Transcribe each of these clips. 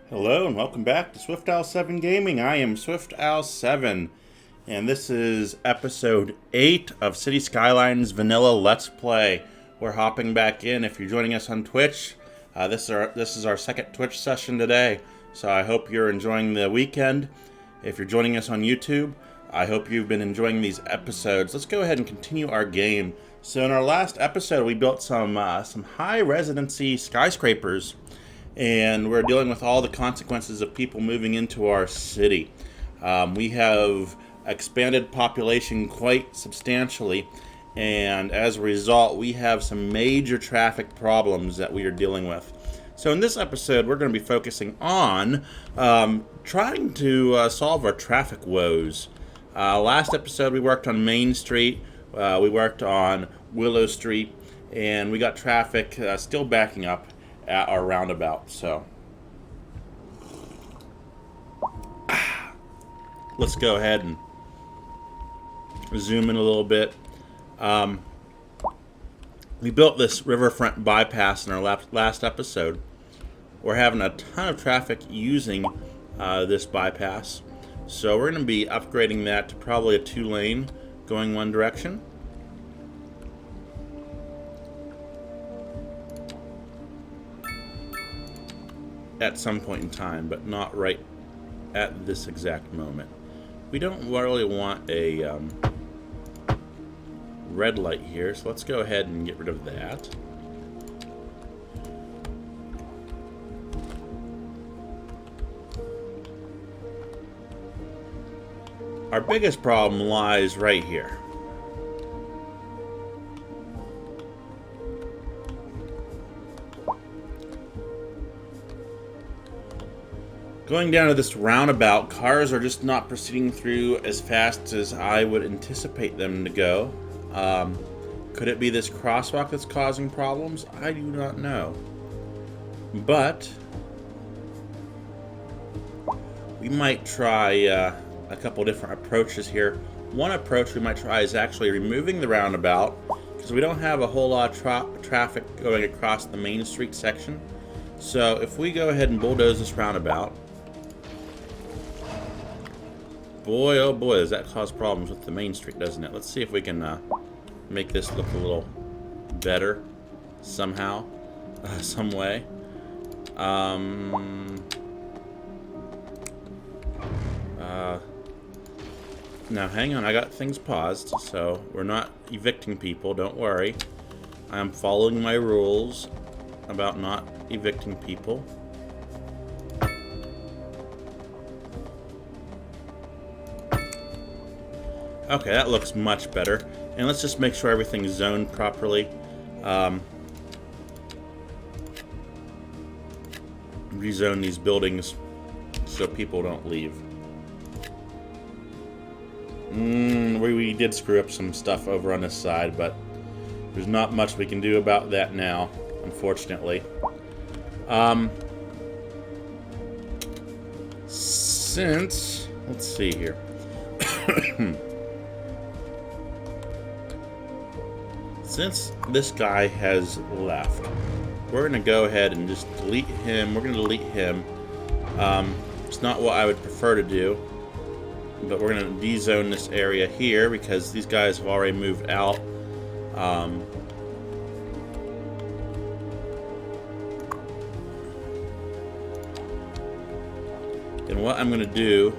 Hello and welcome back to SwiftOwl7 Gaming. I am SwiftOwl7, and this is episode 8 of City Skylines Vanilla Let's Play. We're hopping back in. If you're joining us on Twitch, this is our second Twitch session today, so I hope you're enjoying the weekend. If you're joining us on YouTube, I hope you've been enjoying these episodes. Let's go ahead and continue our game. So in our last episode, we built some high residency skyscrapers, and we're dealing with all the consequences of people moving into our city. We have expanded population quite substantially, and as a result, we have some major traffic problems that we are dealing with. So in this episode, we're going to be focusing on trying to solve our traffic woes. Last episode, we worked on Main Street, we worked on Willow Street, and we got traffic still backing up at our roundabout. So let's go ahead and zoom in a little bit. We built this riverfront bypass in our last episode. We're having a ton of traffic using this bypass, so we're going to be upgrading that to probably a 2-lane going one direction. At some point in time, but not right at this exact moment. We don't really want a red light here, so let's go ahead and get rid of that. Our biggest problem lies right here. Going down to this roundabout, cars are just not proceeding through as fast as I would anticipate them to go. Could it be this crosswalk that's causing problems? I do not know. But we might try a couple different approaches here. One approach we might try is actually removing the roundabout, because we don't have a whole lot of traffic going across the Main Street section. So if we go ahead and bulldoze this roundabout, boy, oh boy, does that cause problems with the Main Street, doesn't it? Let's see if we can make this look a little better somehow, some way. Now, hang on, I got things paused, so we're not evicting people, don't worry. I'm following my rules about not evicting people. Okay, that looks much better. And let's just make sure everything's zoned properly. Rezone these buildings so people don't leave. We did screw up some stuff over on this side, but there's not much we can do about that now, unfortunately. Let's see here. Since this guy has left, we're going to go ahead and just delete him. We're going to delete him. It's not what I would prefer to do, but we're going to de-zone this area here because these guys have already moved out. And what I'm going to do,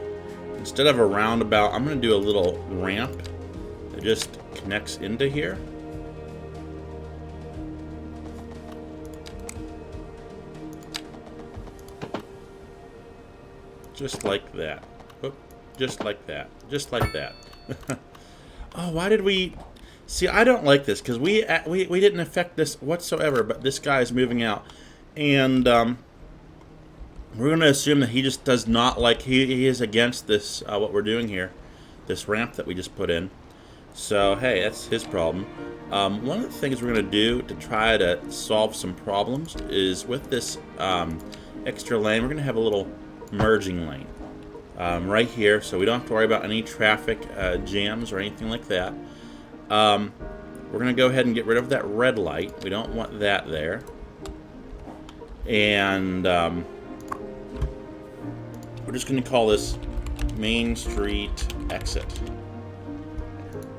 instead of a roundabout, I'm going to do a little ramp that just connects into here. Just like that. Oop, just like that. Just like that. Oh, why did we... See, I don't like this, because we didn't affect this whatsoever, but this guy is moving out. And we're going to assume that he just does not like... He is against this, what we're doing here. This ramp that we just put in. So, hey, that's his problem. One of the things we're going to do to try to solve some problems is with this extra lane, we're going to have a little merging lane right here, so we don't have to worry about any traffic jams or anything like that. We're going to go ahead and get rid of that red light. We don't want that there. And We're just going to call this Main Street Exit.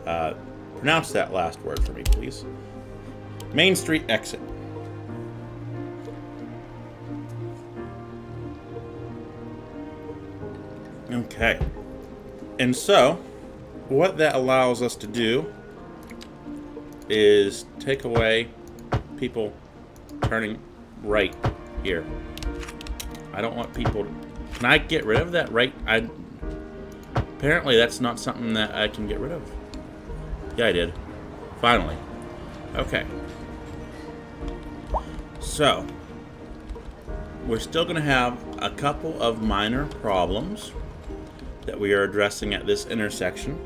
Pronounce that last word for me, please. Main Street Exit. Okay. And so, what that allows us to do is take away people turning right here. I don't want people to... Can I get rid of that right? Apparently that's not something that I can get rid of. Yeah, I did. Finally. Okay. So, we're still going to have a couple of minor problems that we are addressing at this intersection.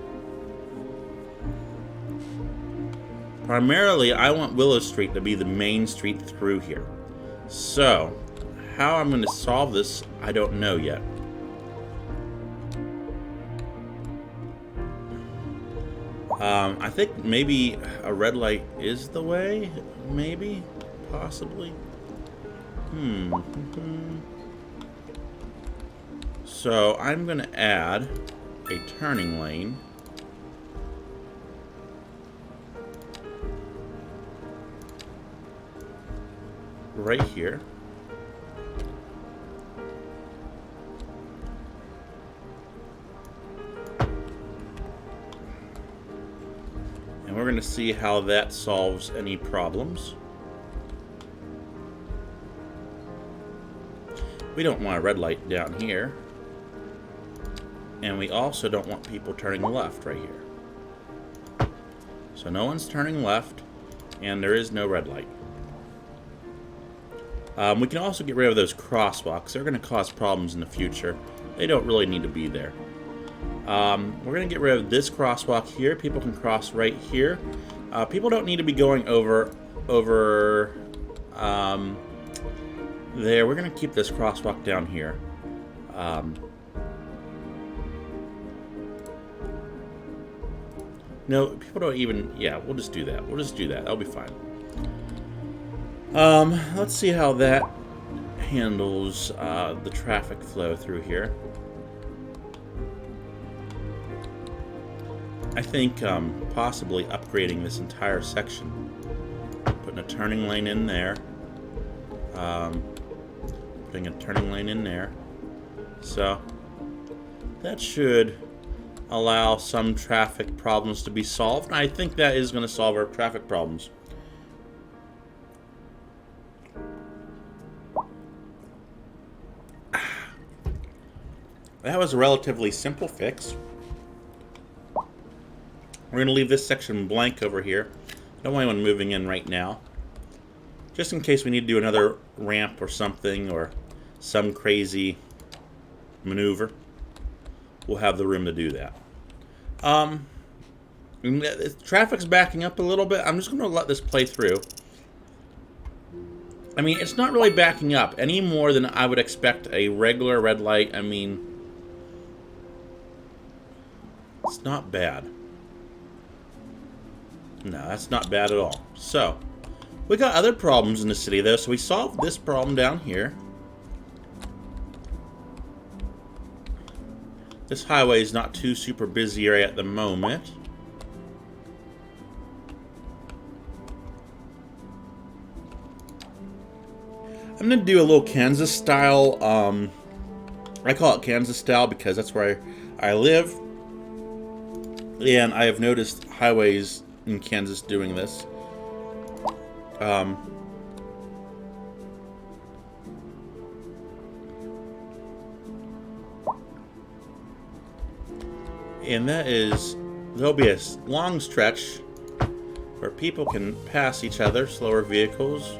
Primarily, I want Willow Street to be the main street through here. So, how I'm going to solve this, I don't know yet. I think maybe a red light is the way. Maybe. Possibly. So, I'm going to add a turning lane. Right here. And we're going to see how that solves any problems. We don't want a red light down here. And we also don't want people turning left right here. So no one's turning left, and there is no red light. We can also get rid of those crosswalks. They're going to cause problems in the future. They don't really need to be there. We're going to get rid of this crosswalk here. People can cross right here. People don't need to be going over there. We're going to keep this crosswalk down here. No, people don't even... Yeah, we'll just do that. We'll just do that. That'll be fine. Let's see how that handles the traffic flow through here. I think possibly upgrading this entire section. Putting a turning lane in there. Putting a turning lane in there. So, that should allow some traffic problems to be solved. And I think that is going to solve our traffic problems. That was a relatively simple fix. We're going to leave this section blank over here. Don't want anyone moving in right now. Just in case we need to do another ramp or something, or some crazy maneuver, we'll have the room to do that. Traffic's backing up a little bit. I'm just going to let this play through. I mean, it's not really backing up any more than I would expect a regular red light. I mean, it's not bad. No, that's not bad at all. So, we got other problems in the city, though. So we solved this problem down here. This highway is not too super busy area at the moment. I'm going to do a little Kansas style. I call it Kansas style because that's where I live. And I have noticed highways in Kansas doing this. And that is, there'll be a long stretch where people can pass each other, slower vehicles.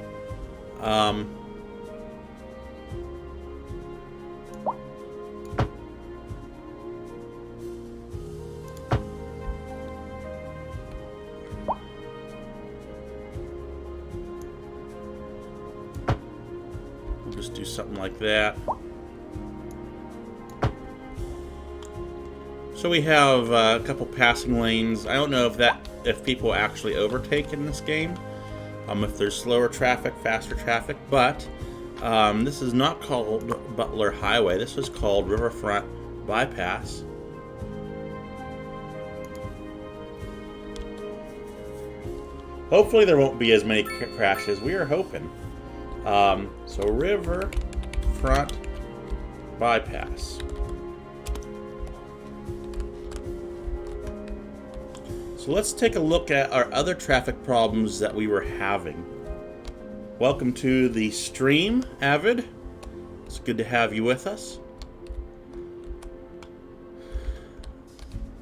We'll just do something like that. So we have a couple passing lanes. I don't know if people actually overtake in this game, if there's slower traffic, faster traffic, but this is not called Butler Highway. This was called Riverfront Bypass. Hopefully there won't be as many crashes. We are hoping. So Riverfront Bypass. So let's take a look at our other traffic problems that we were having. Welcome to the stream, Avid. It's good to have you with us.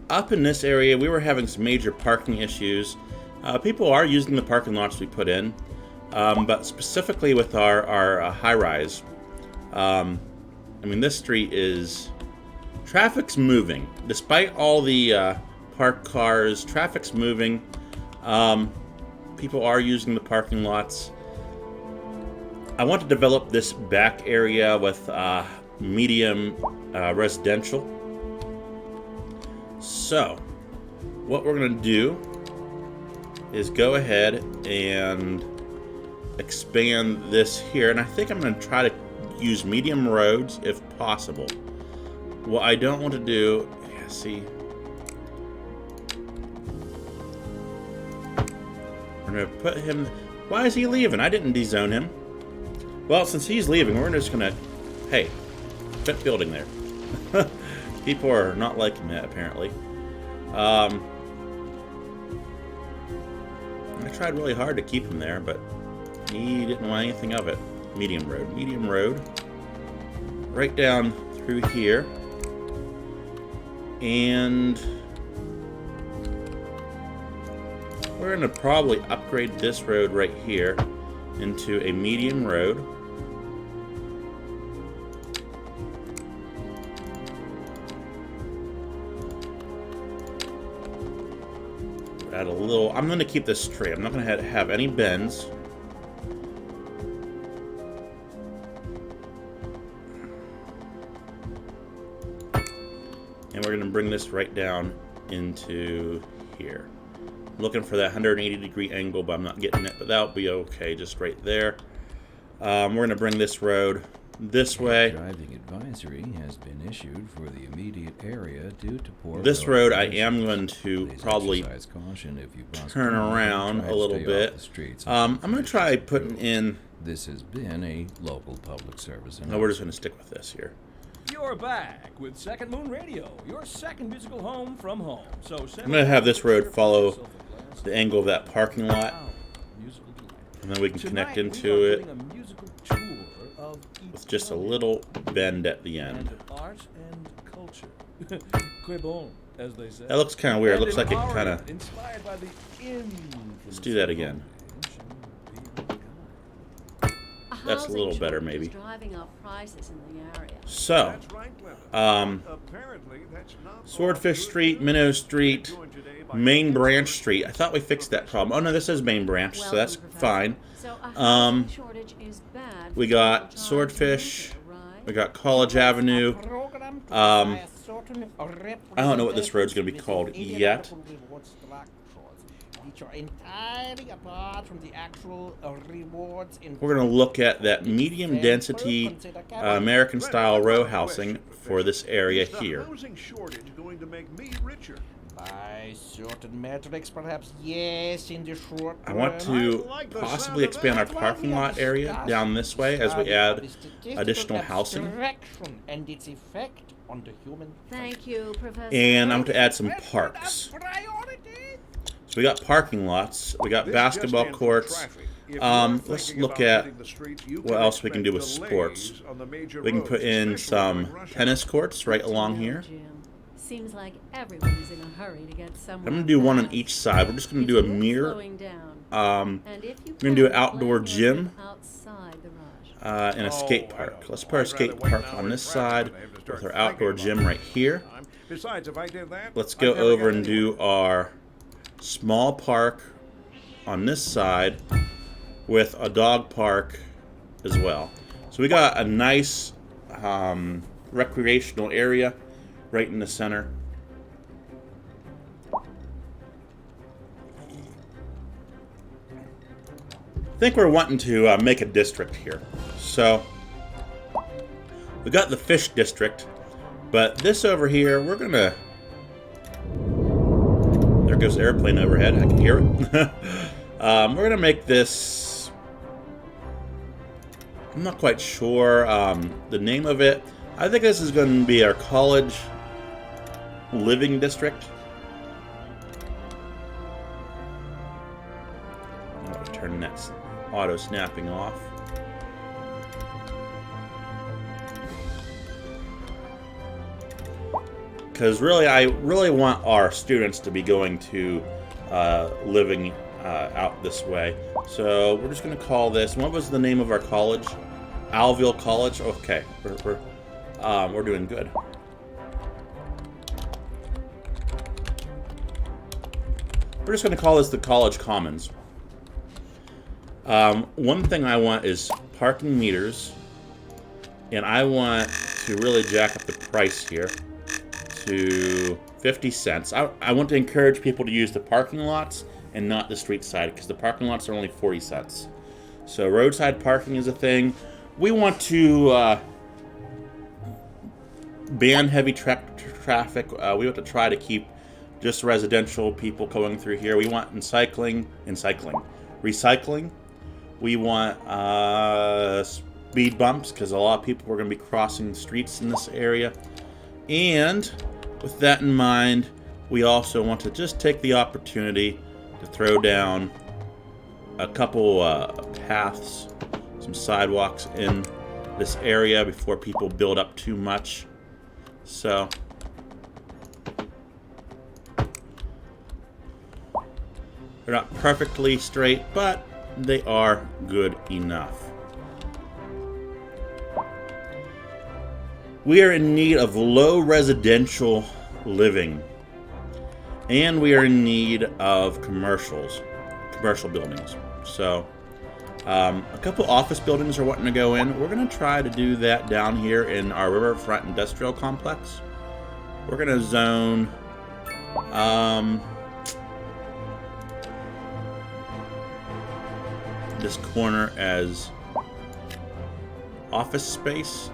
Up in this area, we were having some major parking issues. People are using the parking lots we put in, but specifically with our high-rise. I mean, this street is... Traffic's moving. Despite all the parked cars, traffic's moving. People are using the parking lots. I want to develop this back area with medium residential. So, what we're going to do is go ahead and expand this here. And I think I'm going to try to use medium roads if possible. What I don't want to do, yeah, see, we're going to put him, why is he leaving? I didn't dezone him. Well, since he's leaving, we're just going to, hey, quit building there. People are not liking that, apparently. I tried really hard to keep him there, but he didn't want anything of it. Medium road. Medium road. Right down through here. And we're going to probably upgrade this road right here into a medium road. Add a little. I'm going to keep this straight. I'm not going to have any bends. And we're going to bring this right down into here. I'm looking for that 180-degree angle, but I'm not getting it. But that'll be okay, just right there. We're going to bring this road this way. Driving advisory has been issued for the immediate area due to poor. This road I am going to probably turn around a little bit. I'm going to try putting in. This has been a local public service. No, we're just going to stick with this here. You're back with Second Moon Radio, your second musical home from home. So I'm going to have this road follow the angle of that parking lot, and then we can connect into it with just a little bend at the end. Art and culture. As they say. That looks kind of weird. It looks like it kind of... Inspired by the Let's do that again. That's a little better, maybe. Driving up prices in the area. So, Swordfish Street, Minnow Street, Main Branch Street. I thought we fixed that problem. Oh no, this is Main Branch, so that's fine. We got Swordfish. We got College Avenue. I don't know what this road's going to be called yet. We're going to look at that medium density American style row housing for this area here. By certain metrics, perhaps, yes, in the short I want to possibly expand our parking lot area down this way as we add additional housing. And its effect on the human. Thank you, Professor. And I'm going to add some parks. So we got parking lots, we got basketball courts. Let's look at what else we can do with sports. We can put in some tennis courts right along here. Seems like everyone's in a hurry to get somewhere. I'm going to do one on each side. We're just going to do a mirror. We're going to do an outdoor gym and a skate park. Let's put our skate park on this side with our outdoor gym right here. Let's go over and do our small park on this side with a dog park as well. So we got a nice recreational area right in the center. I think we're wanting to make a district here. So We got the fish district, but this over here, we're gonna... There goes the airplane overhead. I can hear it. We're gonna make this... I'm not quite sure the name of it. I think this is going to be our college living district. I'll turn that auto snapping off. Because really, I really want our students to be going to living out this way. So we're just going to call this. What was the name of our college? Alville College. Okay, we're doing good. We're just going to call this the College Commons. One thing I want is parking meters, and I want to really jack up the price here to 50 cents. I want to encourage people to use the parking lots and not the street side, because the parking lots are only 40 cents. So roadside parking is a thing. We want to ban heavy traffic. We want to try to keep just residential people going through here. We want recycling. We want speed bumps, because a lot of people are going to be crossing streets in this area. And with that in mind, we also want to just take the opportunity to throw down a couple paths, some sidewalks in this area before people build up too much. So they're not perfectly straight, but they are good enough. We are in need of low residential living, and we are in need of commercial buildings. So a couple office buildings are wanting to go in. We're going to try to do that down here in our Riverfront Industrial Complex. We're going to zone this corner as office space,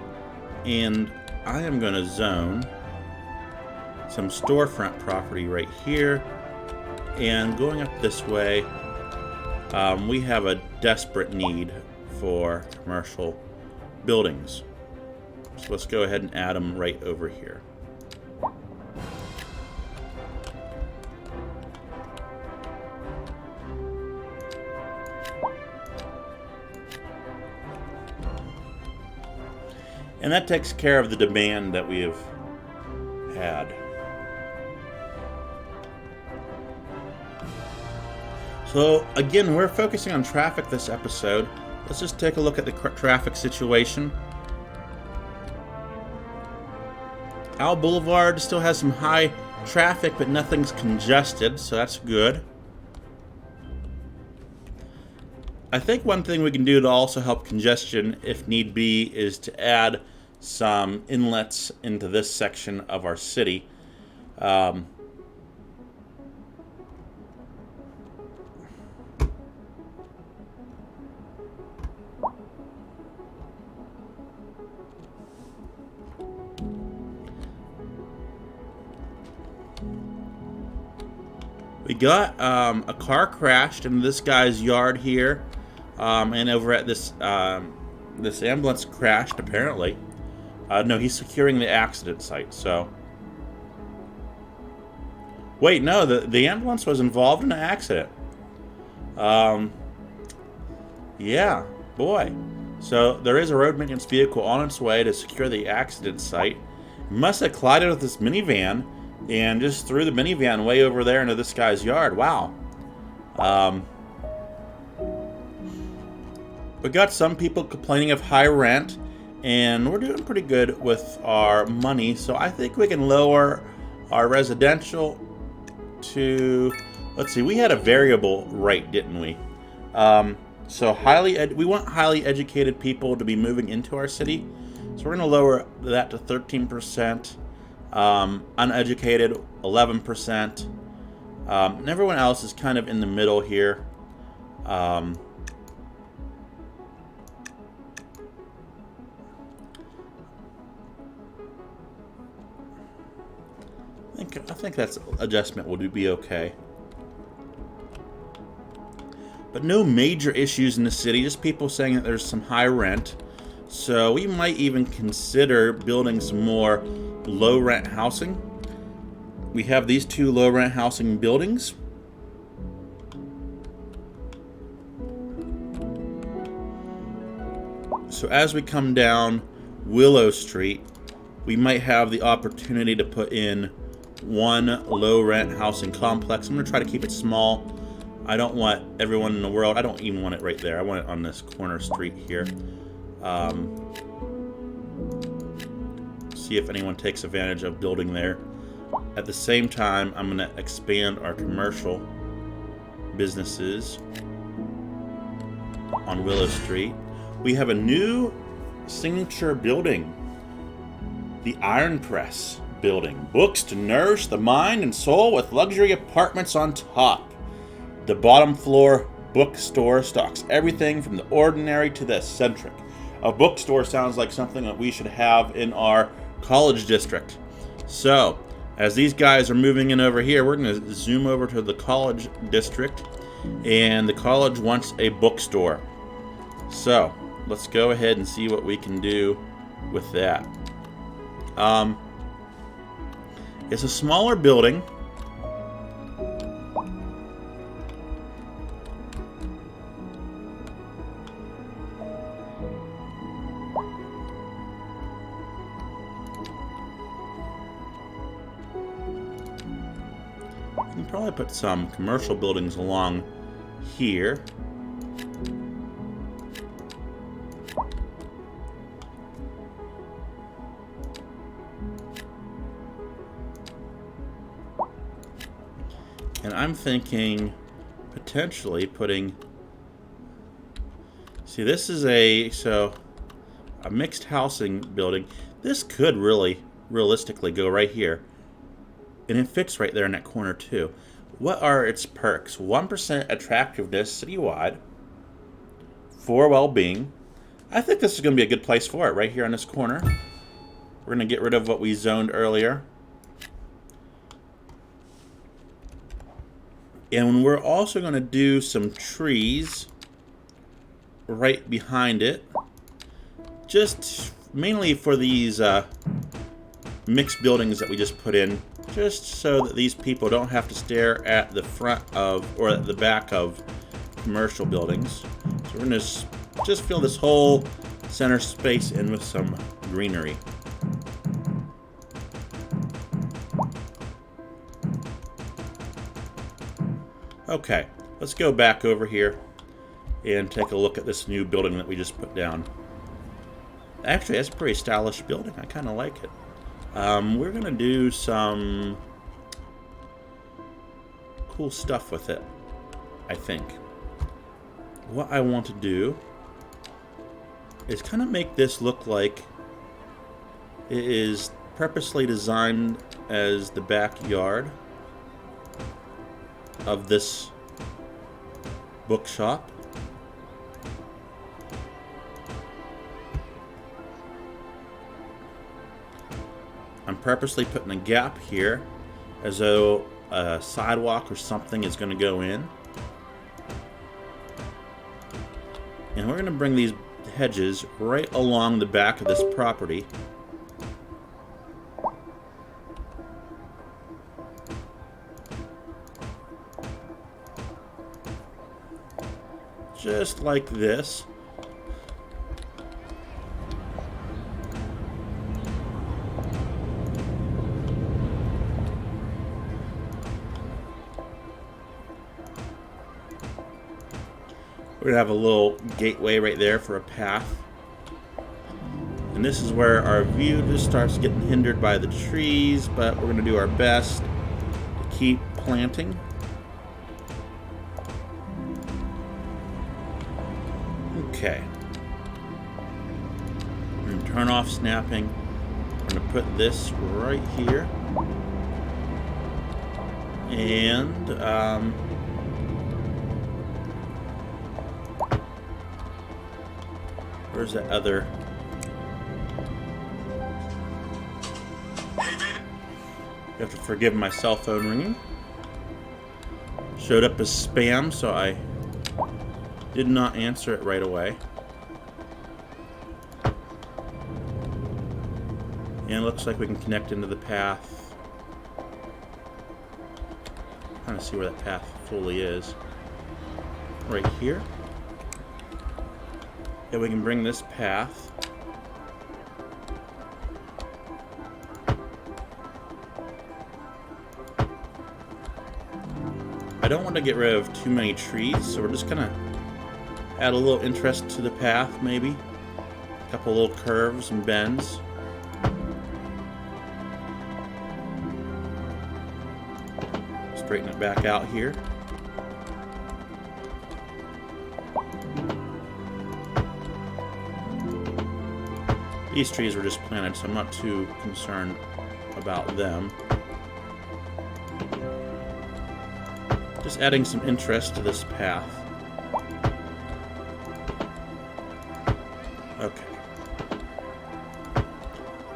and I am going to zone some storefront property right here. And going up this way, we have a desperate need for commercial buildings. So let's go ahead and add them right over here. And that takes care of the demand that we have had. So again, we're focusing on traffic this episode. Let's just take a look at the traffic situation. Owl Boulevard still has some high traffic, but nothing's congested, so that's good. I think one thing we can do to also help congestion, if need be, is to add some inlets into this section of our city. We got a car crashed in this guy's yard here, and over at this this ambulance crashed apparently. No, he's securing the accident site. So, wait, no, the ambulance was involved in an accident. Yeah, boy. So there is a road maintenance vehicle on its way to secure the accident site. It must have collided with this minivan and just threw the minivan way over there into this guy's yard. Wow. We got some people complaining of high rent, and we're doing pretty good with our money, so I think we can lower our residential to, let's see, we had a variable rate, didn't we? So we want highly educated people to be moving into our city, so we're going to lower that to 13%. Uneducated, 11%. And everyone else is kind of in the middle here. I think that's adjustment will be okay. But no major issues in the city, just people saying that there's some high rent. So we might even consider building some more low rent housing. We have these 2 low rent housing buildings. So as we come down Willow Street, we might have the opportunity to put in 1 low rent housing complex. I'm going to try to keep it small. I don't want everyone in the world. I don't even want it right there. I want it on this corner street here. See if anyone takes advantage of building there. At the same time, I'm going to expand our commercial businesses on Willow Street. We have a new signature building, the Iron Press building. Books to nourish the mind and soul with luxury apartments on top. The bottom floor bookstore stocks everything from the ordinary to the eccentric. A bookstore sounds like something that we should have in our college district. So, as these guys are moving in over here, we're going to zoom over to the college district, and the college wants a bookstore. So, let's go ahead and see what we can do with that. It's a smaller building. We can probably put some commercial buildings along here. And I'm thinking potentially putting, see, this is a mixed housing building. This could really realistically go right here. And it fits right there in that corner too. What are its perks? 1% attractiveness citywide. 4 well-being. I think this is going to be a good place for it, right here on this corner. We're going to get rid of what we zoned earlier. And we're also going to do some trees right behind it. Just mainly for these mixed buildings that we just put in. Just so that these people don't have to stare at the front of, or at the back of, commercial buildings. So we're going to just fill this whole center space in with some greenery. Okay, let's go back over here and take a look at this new building that we just put down. Actually, that's a pretty stylish building. I kind of like it. We're going to do some cool stuff with it, I think. What I want to do is kind of make this look like it is purposely designed as the backyard of this bookshop. I'm purposely putting a gap here as though a sidewalk or something is going to go in. And we're going to bring these hedges right along the back of this property. Just like this. We're going to have a little gateway right there for a path. And this is where our view just starts getting hindered by the trees, but we're going to do our best to keep planting. Okay. We're going to turn off snapping. We're going to put this right here. And, where's the other? You have to forgive my cell phone ringing. Showed up as spam, so I did not answer it right away. And it looks like we can connect into the path. Trying to see where that path fully is. Right here. Yeah, we can bring this path. I don't want to get rid of too many trees, so we're just gonna add a little interest to the path, maybe. A couple little curves and bends. Straighten it back out here. These trees were just planted, so I'm not too concerned about them. Just adding some interest to this path. Okay.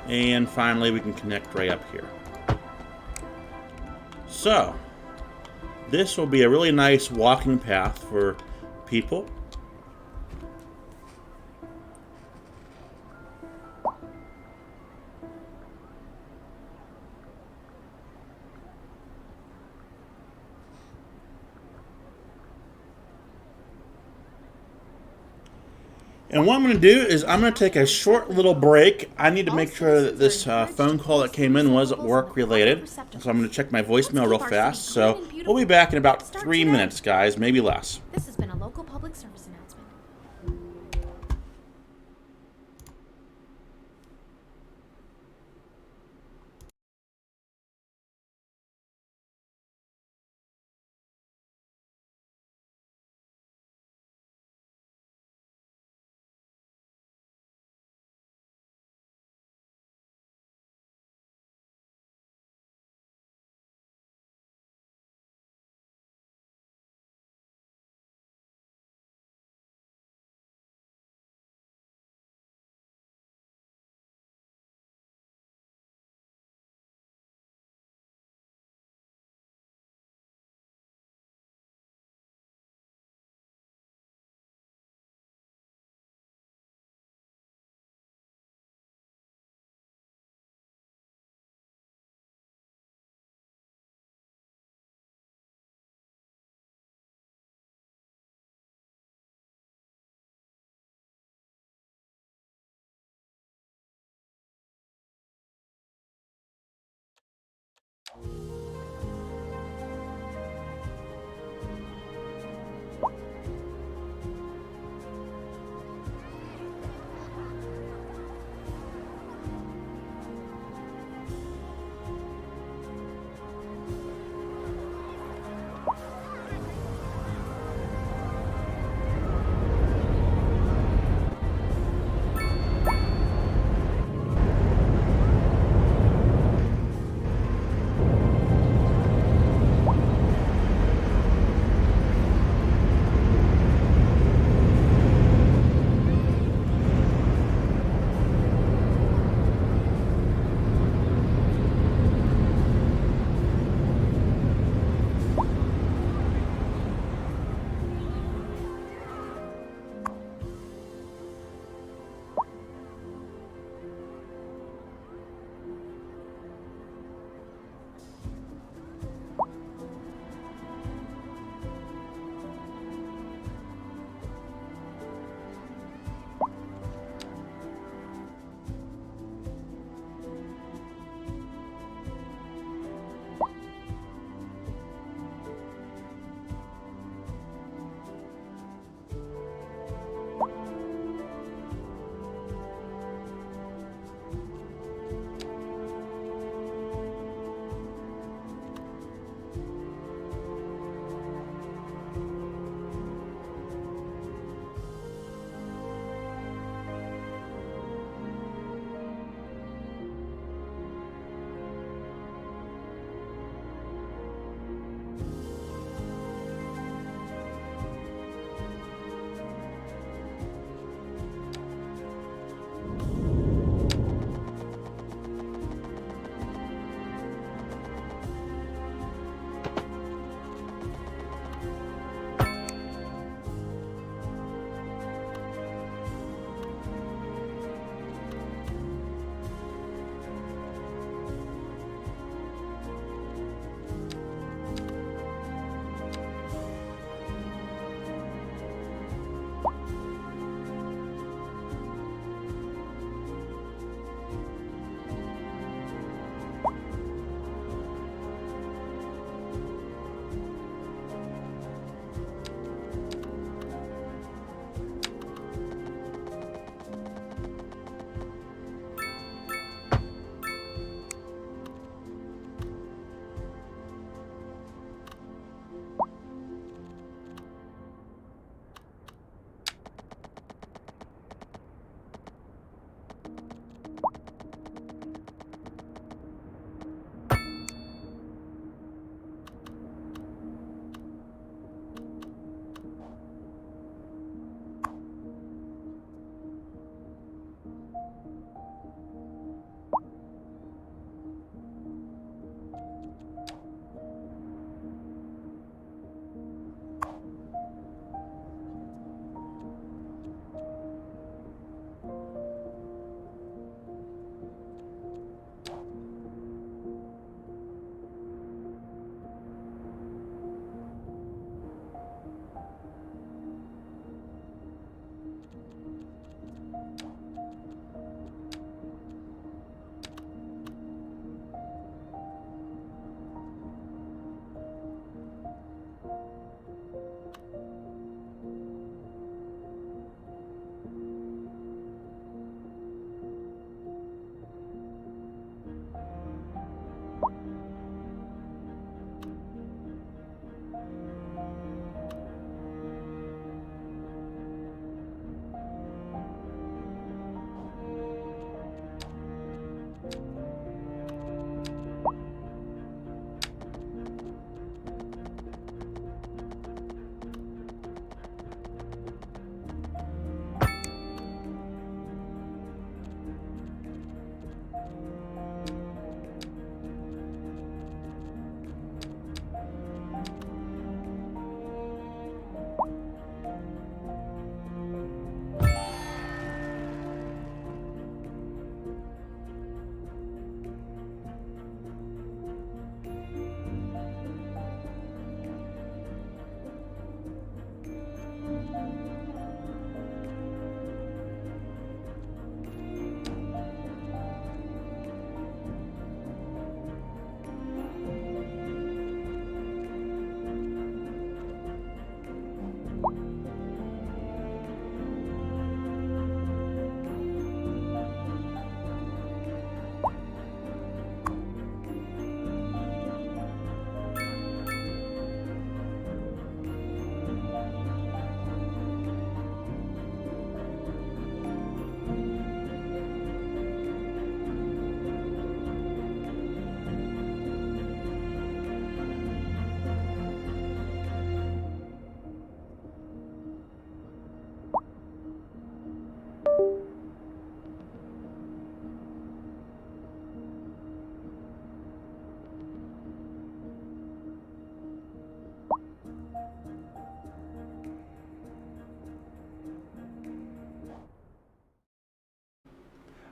And finally, we can connect right up here. So, this will be a really nice walking path for people. And what I'm going to do is I'm going to take a short little break. I need to make sure that this phone call that came in wasn't work related. So I'm going to check my voicemail real fast. So we'll be back in about 3 minutes, guys, maybe less. This has been a local public service announcement.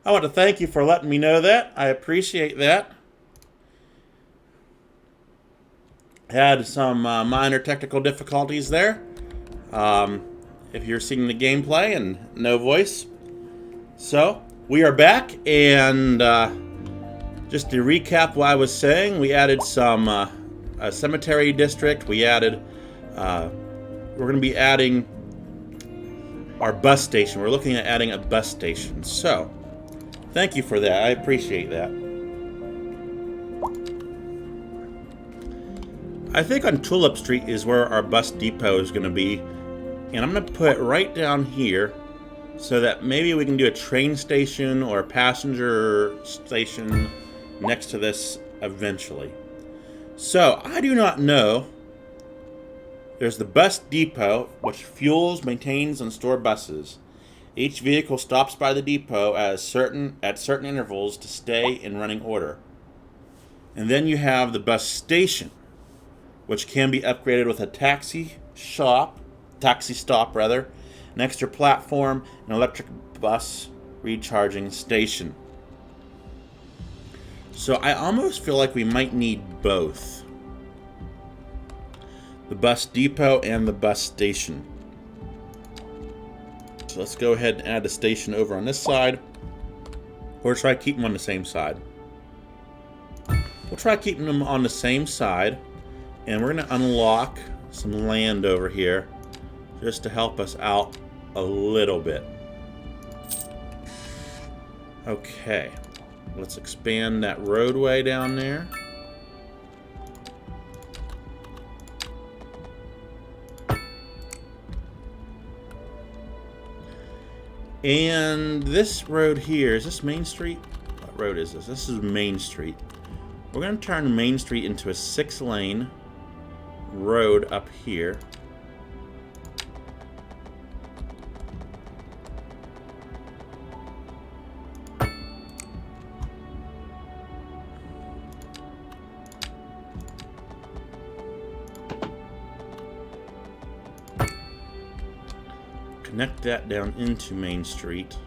I want to thank you for letting me know that. I appreciate that. Had some minor technical difficulties there. If you're seeing the gameplay and no voice. So, we are back, and just to recap what I was saying, we added some a cemetery district. We added, we're going to be adding our bus station. We're looking at adding a bus station. So, thank you for that. I appreciate that. I think on Tulip Street is where our bus depot is going to be. And I'm going to put it right down here so that maybe we can do a train station or a passenger station next to this eventually. So, I do not know. There's the bus depot, which fuels, maintains, and stores buses. Each vehicle stops by the depot at certain intervals to stay in running order. And then you have the bus station, which can be upgraded with a taxi stop, an extra platform, an electric bus recharging station. So I almost feel like we might need both. The bus depot and the bus station. So let's go ahead and add the station over on this side. Or try to keep them on the same side. We'll try keeping them on the same side. And we're going to unlock some land over here just to help us out a little bit. Okay. Let's expand that roadway down there. And this road here, is this Main Street? What road is this? This is Main Street. We're going to turn Main Street into a 6-lane road up here. Connect that down into Main Street.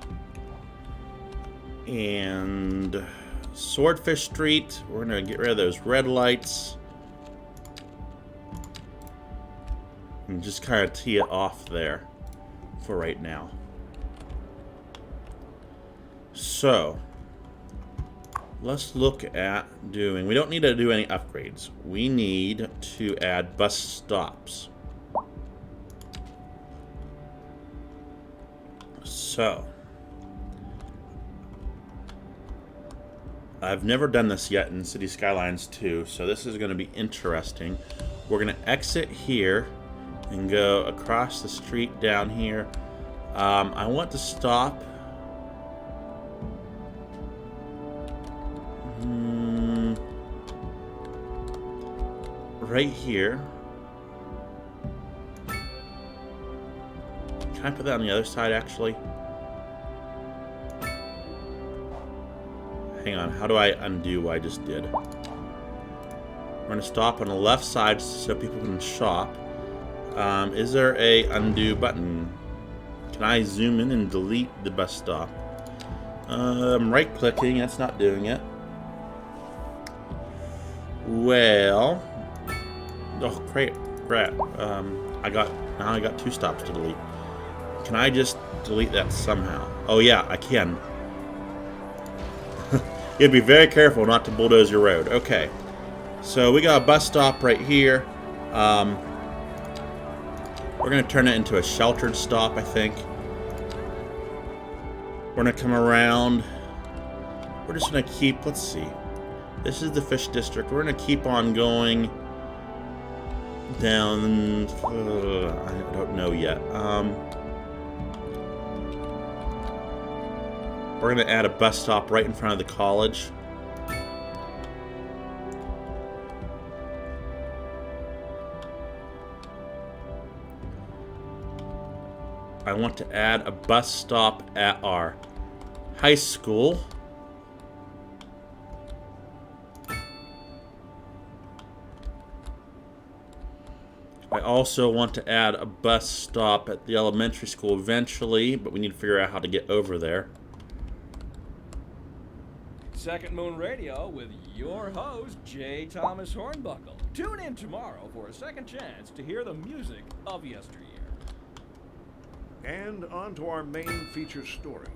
And Swordfish Street, we're going to get rid of those red lights. And just kind of tee it off there for right now. So, let's look at doing... We don't need to do any upgrades. We need to add bus stops. So, I've never done this yet in City Skylines 2, so this is going to be interesting. We're going to exit here and go across the street down here. I want to stop right here. Can I put that on the other side, actually? Hang on, how do I undo what I just did? We're going to stop on the left side so people can shop. Is there a undo button? Can I zoom in and delete the bus stop? I'm right clicking, that's not doing it. Well, oh crap. I got 2 stops to delete. Can I just delete that somehow? Oh yeah, I can. You have to be very careful not to bulldoze your road. Okay. So we got a bus stop right here. We're going to turn it into a sheltered stop, I think. We're going to come around. We're just going to keep, let's see. This is the fish district. We're going to keep on going down. I don't know yet. We're going to add a bus stop right in front of the college. I want to add a bus stop at our high school. I also want to add a bus stop at the elementary school eventually, but we need to figure out how to get over there. Second Moon Radio with your host, J. Thomas Hornbuckle. Tune in tomorrow for a second chance to hear the music of yesteryear. And on to our main feature story.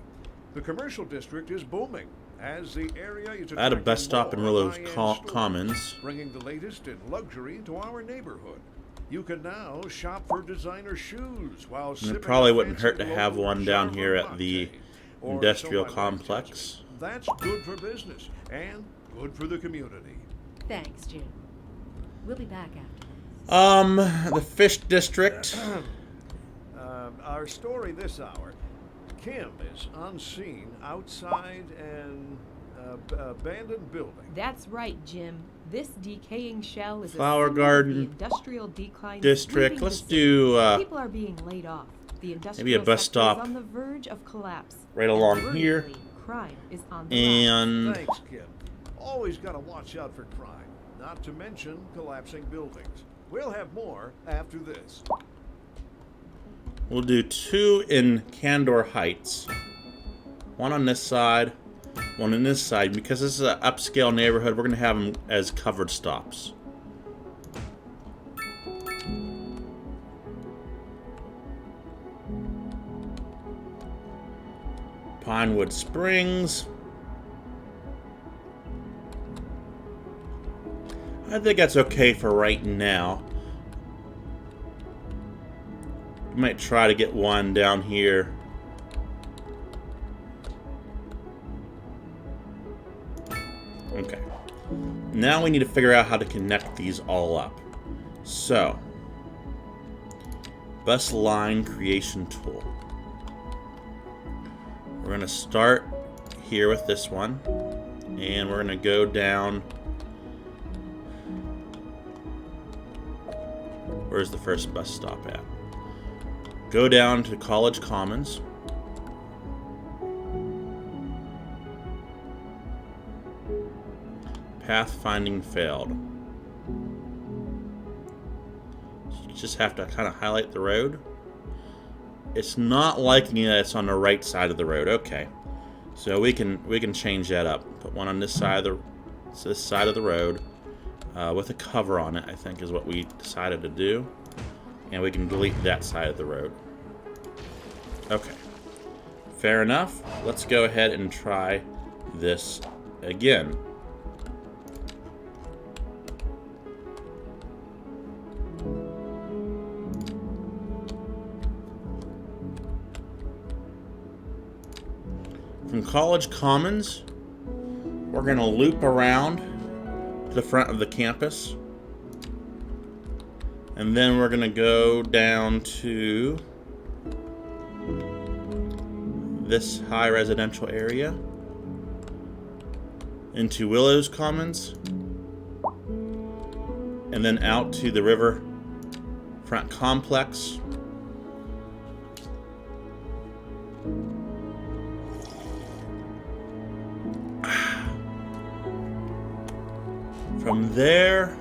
The commercial district is booming as the area is I had a bus stop in Willows high-end stores, Commons. bringing the latest in luxury to our neighborhood. You can now shop for designer shoes while And sipping it probably a wouldn't hurt to fancy have local one down here Charlotte at the latte. Or industrial so my wife tells complex. me. That's good for business and good for the community. Thanks, Jim. We'll be back after this. The fish district. Our story this hour. Kim is on scene outside an abandoned building. That's right, Jim. This decaying shell is Flower a symbol Garden of the industrial decline district. sweeping Let's the city. do People are being laid off. The industrial maybe a bus sector is stop on the verge of collapse. right And along here. worryingly, crime is on the rise. And Thanks, Kim. Always got to watch out for crime, not to mention collapsing buildings. We'll have more after this. we'll do 2 in Candor Heights. One on this side, one on this side. Because this is an upscale neighborhood, we're going to have them as covered stops. Pinewood Springs. I think that's okay for right now. Might try to get one down here. Okay. Now we need to figure out how to connect these all up. So, bus line creation tool. We're going to start here with this one. And we're going to go down. Where's the first bus stop at? Go down to College Commons. Pathfinding failed. You just have to kind of highlight the road. It's not liking that it's on the right side of the road. Okay, so we can change that up. Put one on this side of the road with a cover on it. I think is what we decided to do, and we can delete that side of the road. Okay, fair enough. Let's go ahead and try this again. From College Commons, we're going to loop around to the front of the campus. And then we're going to go down to this high residential area, into Willows Commons, and then out to the riverfront complex. From there,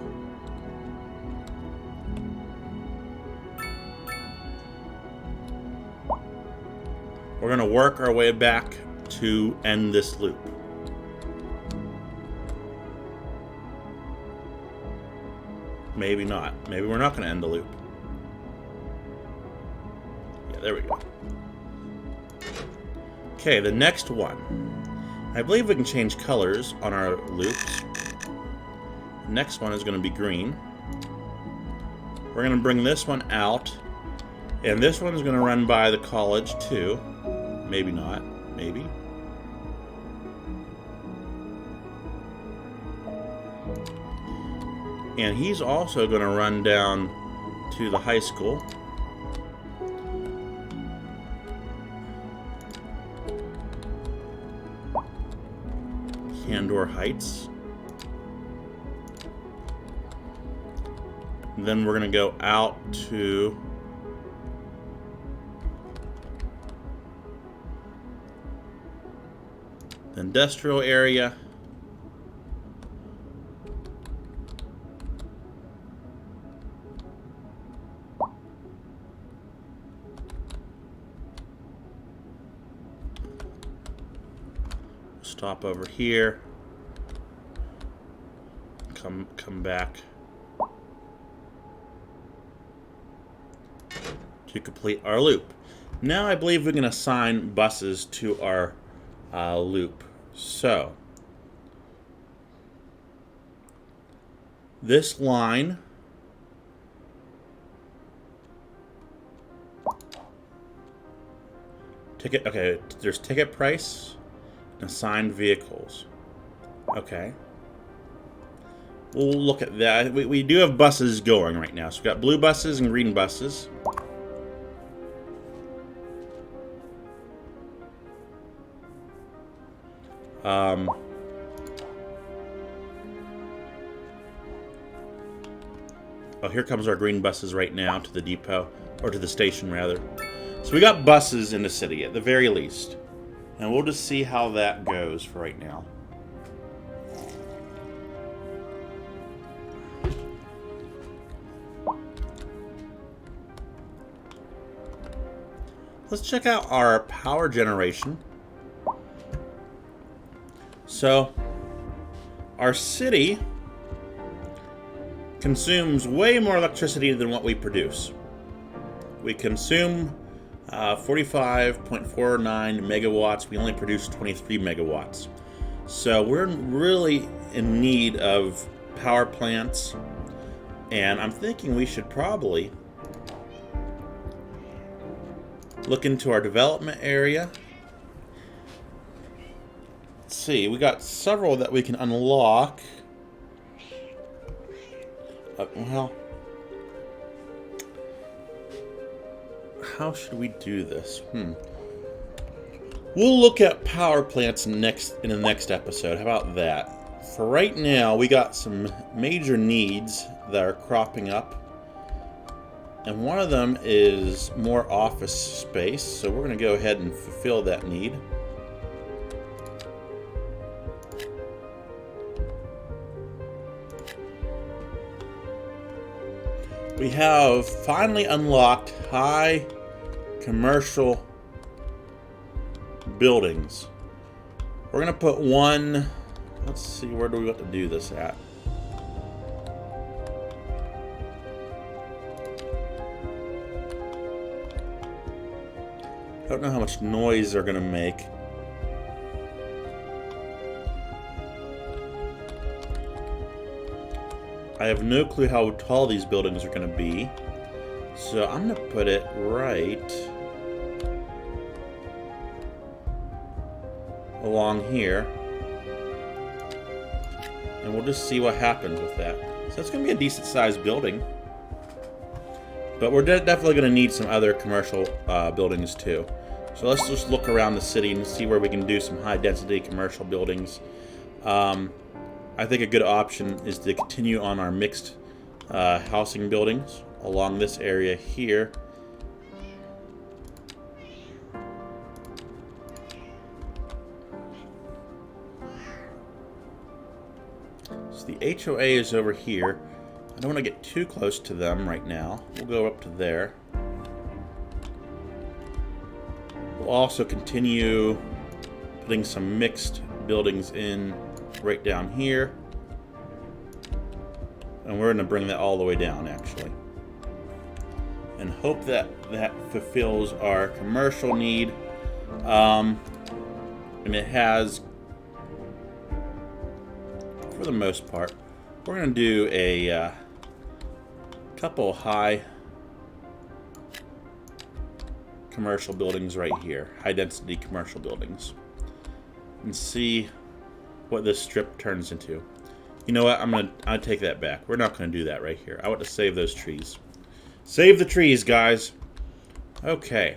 we're going to work our way back to end this loop. Maybe not. Maybe we're not going to end the loop. Yeah, there we go. Okay, the next one. I believe we can change colors on our loops. The next one is going to be green. We're going to bring this one out. And this one's going to run by the college too. Maybe not. Maybe. And he's also going to run down to the high school. Candor Heights. And then we're going to go out to the industrial area. Stop over here. come back to complete our loop. Now I believe we can assign buses to our loop. So this line ticket. Okay, there's ticket price and assigned vehicles. Okay. We'll look at that. We do have buses going right now. So we've got blue buses and green buses. Oh, here comes our green buses right now to the depot, or to the station rather. So we got buses in the city at the very least. And we'll just see how that goes for right now. Let's check out our power generation. So, our city consumes way more electricity than what we produce. We consume 45.49 megawatts. We only produce 23 megawatts. So we're really in need of power plants. And I'm thinking we should probably look into our development area. Let's see, we got several that we can unlock. Well, how should we do this? We'll look at power plants in the next episode. How about that? For right now, we got some major needs that are cropping up. And one of them is more office space. So we're going to go ahead and fulfill that need. We have finally unlocked high commercial buildings. We're going to put one. Let's see, where do we want to do this at? I don't know how much noise they're going to make. I have no clue how tall these buildings are going to be. So I'm going to put it right along here. And we'll just see what happens with that. So that's going to be a decent sized building. But we're definitely going to need some other commercial buildings too. So let's just look around the city and see where we can do some high density commercial buildings. I think a good option is to continue on our mixed housing buildings along this area here. So the HOA is over here. I don't want to get too close to them right now. We'll go up to there. We'll also continue putting some mixed buildings in right down here. And we're going to bring that all the way down, actually. And hope that that fulfills our commercial need. And it has, for the most part. We're going to do a couple high commercial buildings right here. High density commercial buildings. And see what this strip turns into. You know what? I'll take that back. We're not going to do that right here. I want to save those trees. Save the trees, guys. Okay.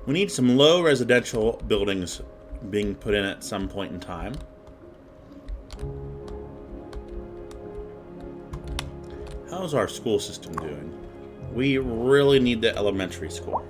We need some low residential buildings being put in at some point in time. How's our school system doing? We really need the elementary school.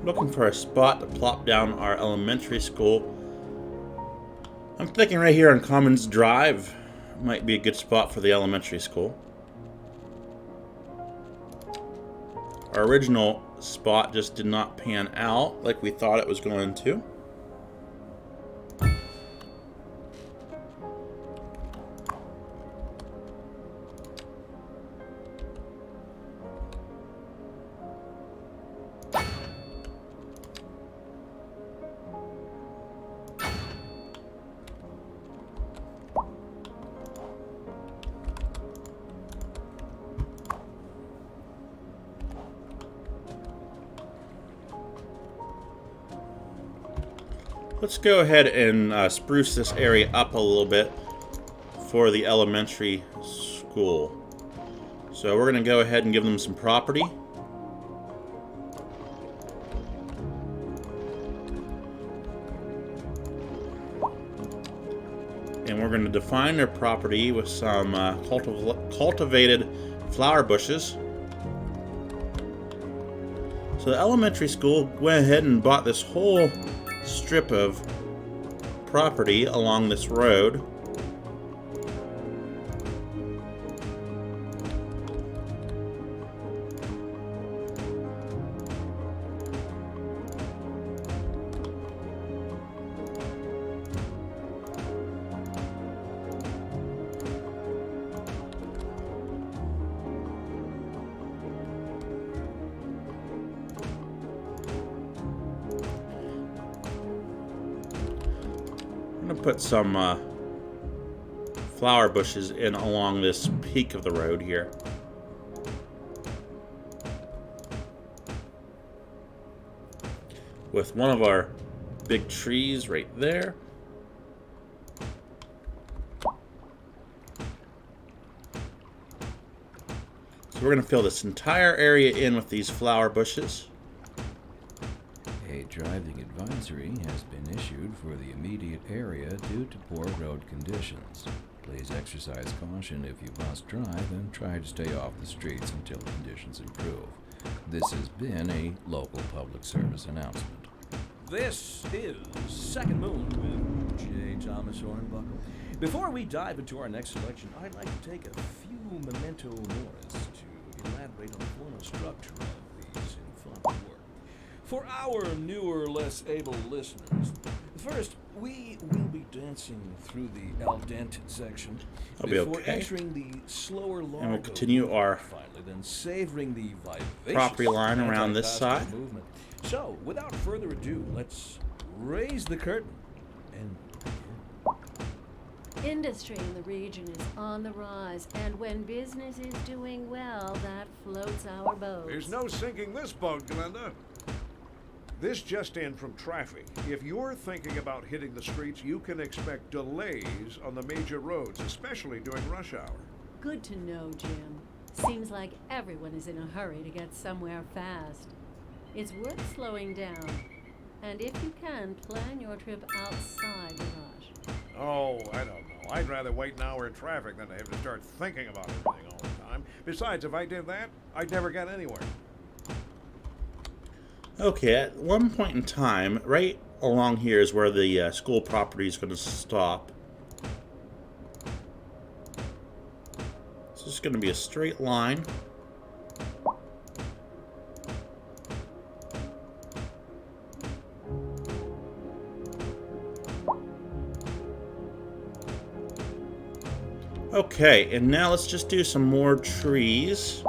Looking for a spot to plop down our elementary school. I'm thinking right here on Commons Drive might be a good spot for the elementary school. Our original spot just did not pan out like we thought it was going to. Let's go ahead and spruce this area up a little bit for the elementary school. So we're going to go ahead and give them some property. And we're going to define their property with some cultivated flower bushes. So the elementary school went ahead and bought this whole strip of property along this road. I'm going to put some flower bushes in along this peak of the road here. With one of our big trees right there. So we're going to fill this entire area in with these flower bushes. A driving advisory has been issued for the immediate area due to poor road conditions. Please exercise caution if you must drive and try to stay off the streets until conditions improve. This has been a local public service announcement. This is Second Moon with J. Thomas Hornbuckle. Before we dive into our next selection, I'd like to take a few memento moris to elaborate on the formal structure of these infant work. For our newer, less able listeners, first, we will be dancing through the al dente section before entering the slower largo, and we'll continue our finally, then savoring the vivacious property line around this fantastic side. movement. So, without further ado, let's raise the curtain and Industry in the region is on the rise, and when business is doing well, that floats our boats. There's no sinking this boat, Glenda. This just in from traffic. If you're thinking about hitting the streets, you can expect delays on the major roads, especially during rush hour. Good to know, Jim. Seems like everyone is in a hurry to get somewhere fast. It's worth slowing down. And if you can, plan your trip outside the rush. Oh, I don't know. I'd rather wait an hour in traffic than to have to start thinking about everything all the time. Besides, if I did that, I'd never get anywhere. Okay, at one point in time, right along here is where the school property is going to stop. It's just going to be a straight line. Okay, and now let's just do some more trees.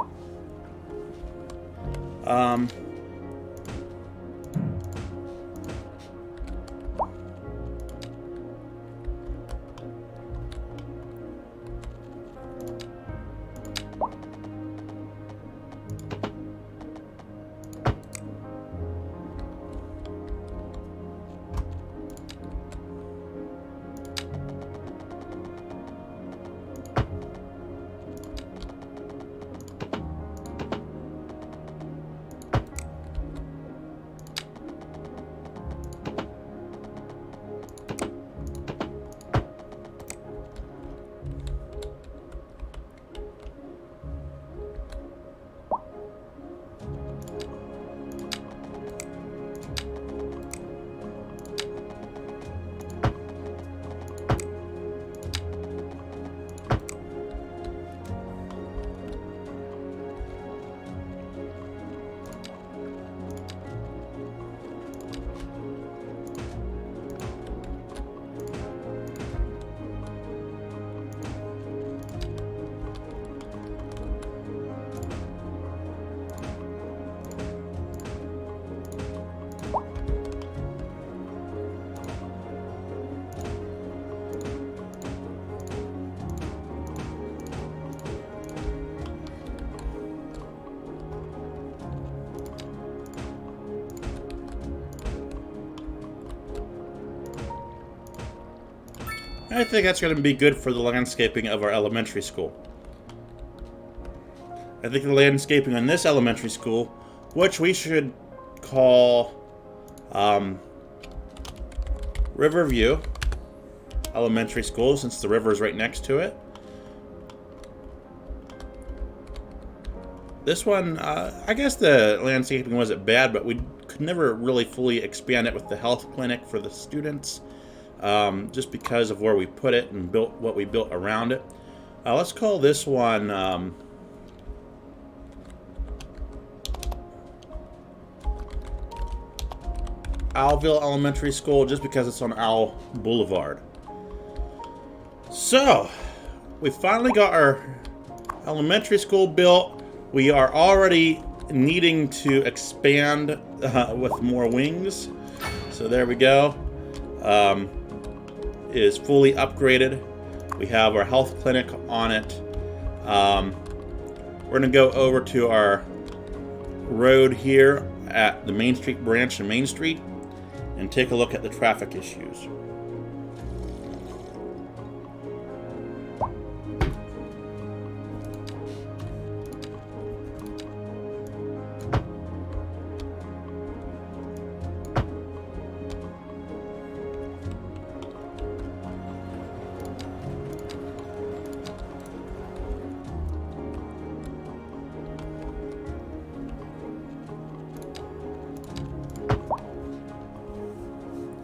I think that's going to be good for the landscaping of our elementary school. I think the landscaping on this elementary school, which we should call Riverview Elementary School, since the river is right next to it. This one, I guess the landscaping wasn't bad, but we could never really fully expand it with the health clinic for the students, just because of where we put it and built what we built around it. Let's call this one Owlville Elementary School, just because it's on Owl Boulevard. So, we finally got our elementary school built. We are already needing to expand with more wings. So there we go. It is fully upgraded. We have our health clinic on it. We're going to go over to our road here at the Main Street branch in Main Street and take a look at the traffic issues.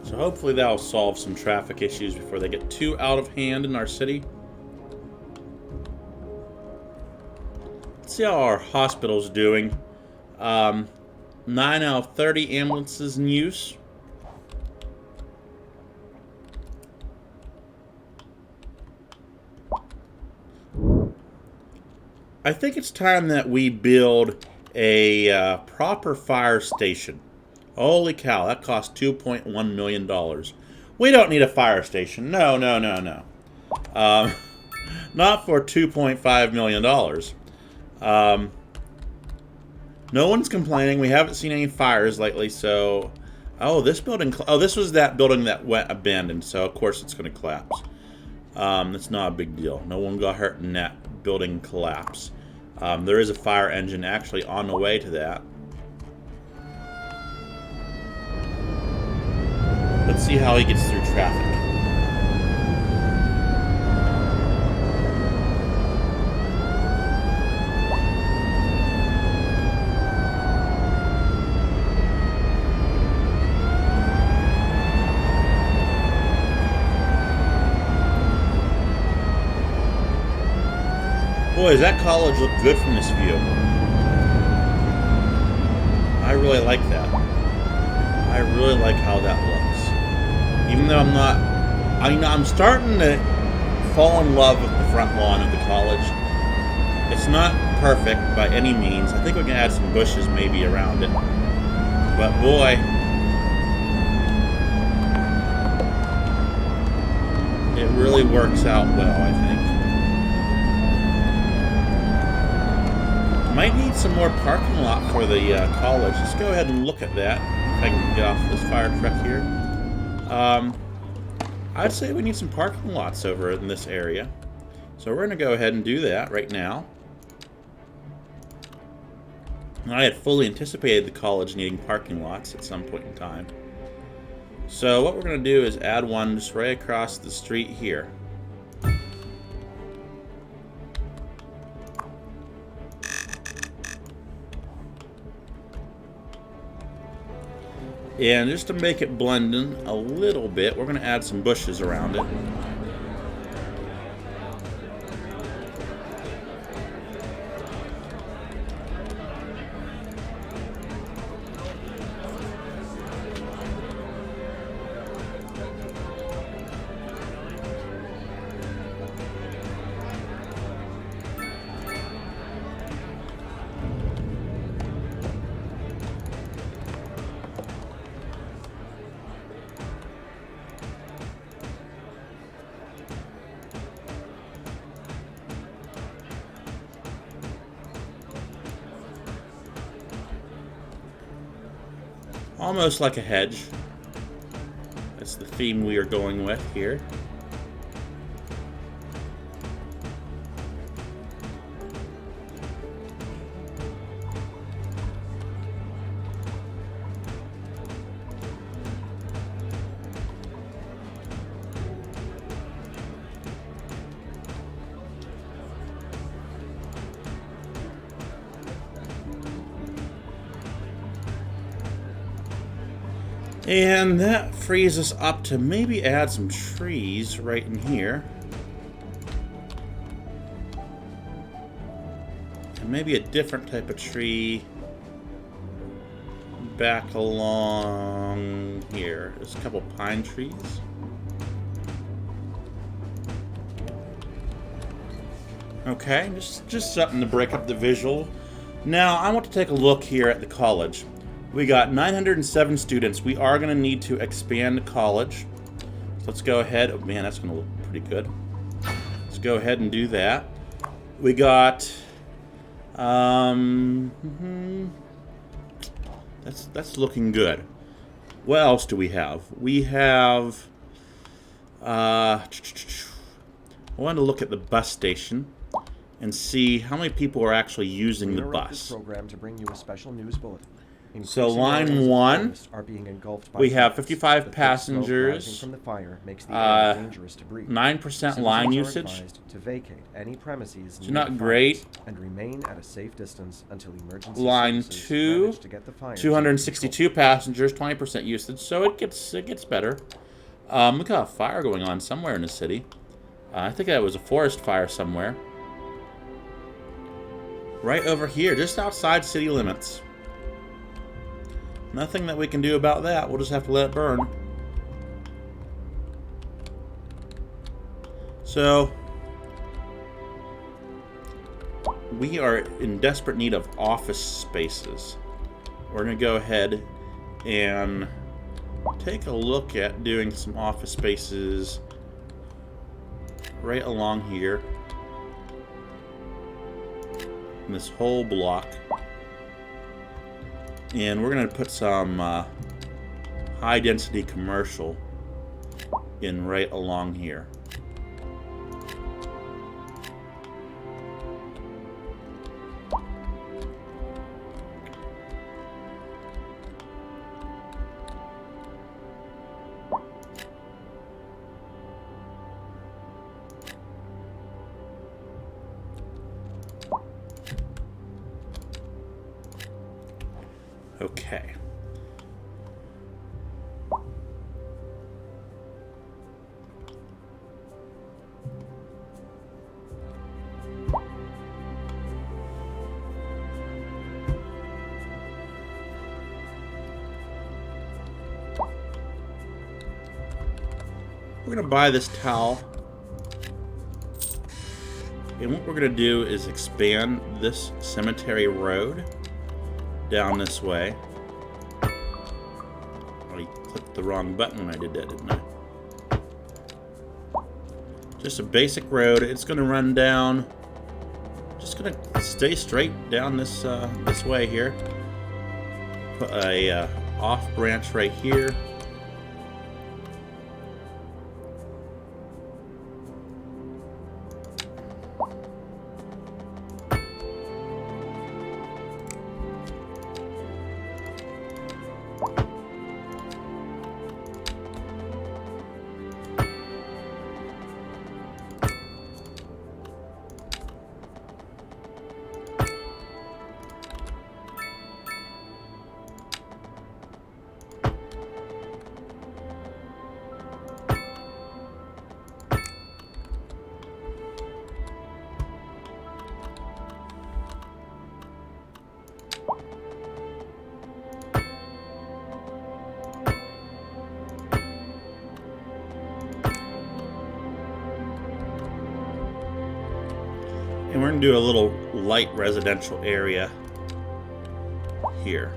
So hopefully that'll solve some traffic issues before they get too out of hand in our city. Let's see how our hospital's doing. 9 out of 30 ambulances in use. I think it's time that we build a proper fire station. Holy cow, that cost $2.1 million. We don't need a fire station. No, no, no, no. Not for $2.5 million. No one's complaining. We haven't seen any fires lately, so... Oh, this building... Oh, this was that building that went abandoned, so of course it's going to collapse. That's not a big deal. No one got hurt in that building collapse. There is a fire engine actually on the way to that. Let's see how he gets through traffic. Boy, does that college look good from this view. I really like that. I really like how that looks. Even though I'm starting to fall in love with the front lawn of the college. It's not perfect by any means. I think we can add some bushes maybe around it. But boy, it really works out well, I think. Might need some more parking lot for the college. Let's go ahead and look at that. If I can get off this fire truck here. I'd say we need some parking lots over in this area. So we're going to go ahead and do that right now. I had fully anticipated the college needing parking lots at some point in time. So what we're going to do is add one just right across the street here. And just to make it blend in a little bit, we're going to add some bushes around it. Almost like a hedge. That's the theme we are going with here. And that frees us up to maybe add some trees right in here. And maybe a different type of tree back along here. There's a couple pine trees. Okay, just something to break up the visual. Now, I want to take a look here at the college. We got 907 students. We are going to need to expand the college. So let's go ahead. Oh man, that's going to look pretty good. Let's go ahead and do that. We got that's looking good. What else do we have? We have I want to look at the bus station and see how many people are actually using the bus. Program to bring you a special news bulletin. So line 1, are being engulfed by we have fires. 55 The thick smoke passengers, rising from the fire makes the air dangerous to breathe. 9% Citizens line are usage. advised to vacate any premises So near not fires great. and remain at a safe distance until emergency Line services 2, manage to get the fires under 262 passengers, 20% usage, so it gets better. Look at a fire going on somewhere in the city. I think that was a forest fire somewhere. Right over here, just outside city limits. Nothing that we can do about that. We'll just have to let it burn. So, we are in desperate need of office spaces. We're going to go ahead and take a look at doing some office spaces right along here. In this whole block. And we're going to put some high density commercial in right along here. Okay. We're going to buy this towel. And what we're going to do is expand this cemetery road down this way. I clicked the wrong button when I did that, didn't I? Just a basic road. It's going to run down. Just going to stay straight down this this way here. Put a off branch right here. And we're going to do a little light residential area here.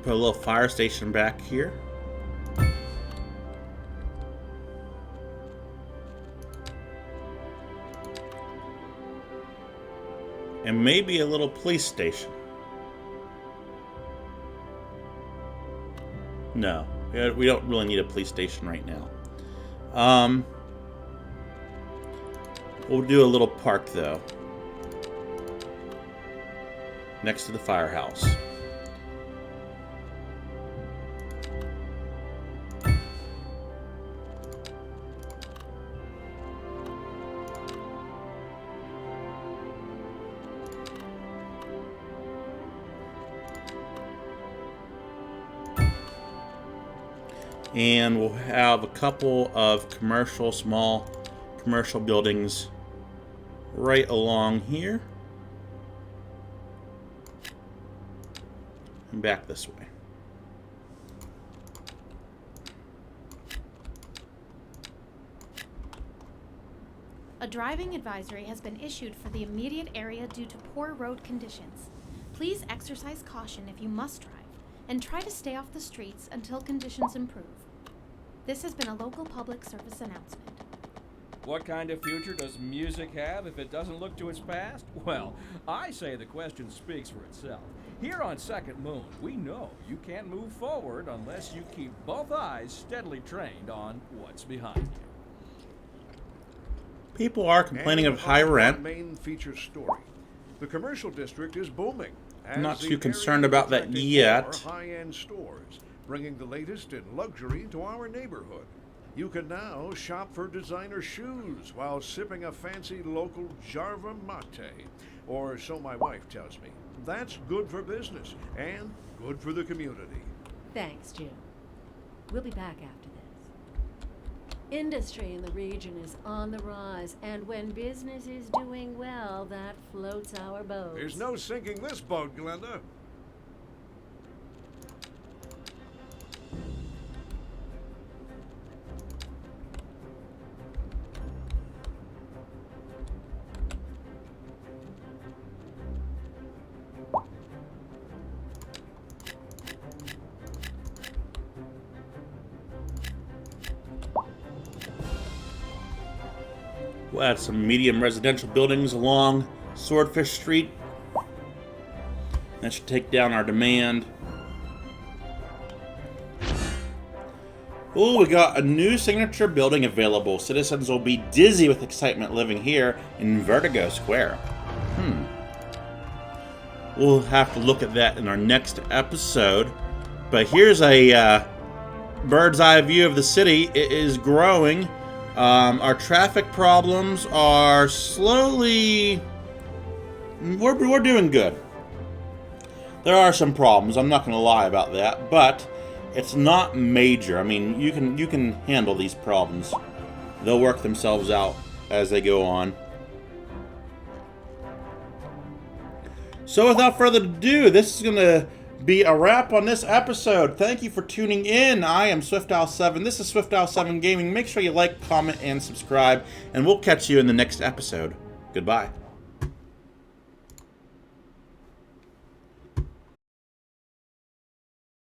Put a little fire station back here. And maybe a little police station. No, we don't really need a police station right now. We'll do a little park though. next to the firehouse. And we'll have a couple of small commercial buildings right along here. And back this way. A driving advisory has been issued for the immediate area due to poor road conditions. Please exercise caution if you must drive, and try to stay off the streets until conditions improve. This has been a local public service announcement. What kind of future does music have if it doesn't look to its past? Well, I say the question speaks for itself. Here on Second Moon, we know you can't move forward unless you keep both eyes steadily trained on what's behind you. People are complaining of high rent. Main feature story. The commercial district is booming. I'm not too concerned about that yet. High-end stores, bringing the latest in luxury to our neighborhood. You can now shop for designer shoes while sipping a fancy local Jarva mate, or so my wife tells me. That's good for business and good for the community. Thanks, Jim. We'll be back after this. Industry in the region is on the rise, and when business is doing well, that floats our boats. There's no sinking this boat, Glenda. We'll add some medium residential buildings along Swordfish Street. That should take down our demand. Oh, we got a new signature building available. Citizens will be dizzy with excitement living here in Vertigo Square. We'll have to look at that in our next episode. But here's a bird's eye view of the city. It is growing. Our traffic problems are slowly... We're doing good. There are some problems, I'm not going to lie about that, but it's not major. I mean, you can handle these problems. They'll work themselves out as they go on. So without further ado, this is going to be a wrap on this episode. Thank you for tuning in. I am SwiftOwl7. This is SwiftOwl7 Gaming. Make sure you like, comment, and subscribe, and we'll catch you in the next episode. Goodbye.